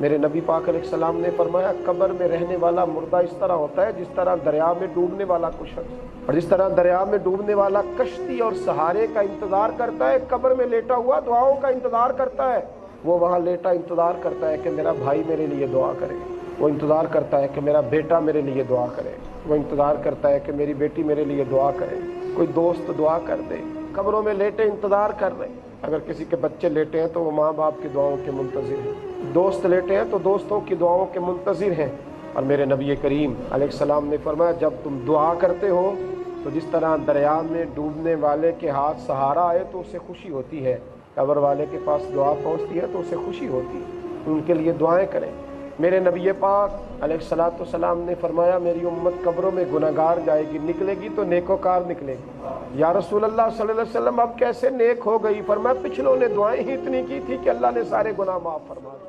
मेरे नबी पाक अलैहिस्सलाम ने फरमाया, कब्र में रहने वाला मुर्दा इस तरह होता है जिस तरह दरिया में डूबने वाला कुछ शख्स, और जिस तरह दरिया में डूबने वाला कश्ती और सहारे का इंतजार करता है, कब्र में लेटा हुआ दुआओं का इंतजार करता है। वो वहाँ लेटा इंतजार करता है कि मेरा भाई मेरे लिए दुआ करे, वो इंतजार करता है कि मेरा बेटा मेरे लिए दुआ करे, वो इंतजार करता है कि मेरी बेटी मेरे लिए दुआ करे, कोई दोस्त दुआ कर दे। कब्रों में लेटे इंतजार कर रहे हैं। अगर किसी के बच्चे लेटे हैं तो वो माँ बाप की दुआओं के मुंतज़िर हैं, दोस्त लेटे हैं तो दोस्तों की दुआओं के मुंतज़िर हैं। और मेरे नबी करीम अलैहिस्सलाम ने फरमाया, जब तुम दुआ करते हो तो जिस तरह दरिया में डूबने वाले के हाथ सहारा आए तो उसे खुशी होती है, कब्र वाले के पास दुआ पहुँचती है तो उसे खुशी होती है। उनके लिए दुआएँ करें। मेरे नबी पाक अलैहिस्सलातु वस्सलाम ने फरमाया, मेरी उम्मत कब्रों में गुनहगार जाएगी, निकलेगी तो नेकोकार निकलेगी। या रसूल अल्लाह सल्लल्लाहु अलैहि वसल्लम अब कैसे नेक हो गई? फरमाया, पिछलों ने दुआएं ही इतनी की थी कि अल्लाह ने सारे गुनाह माफ़ फरमा दिए।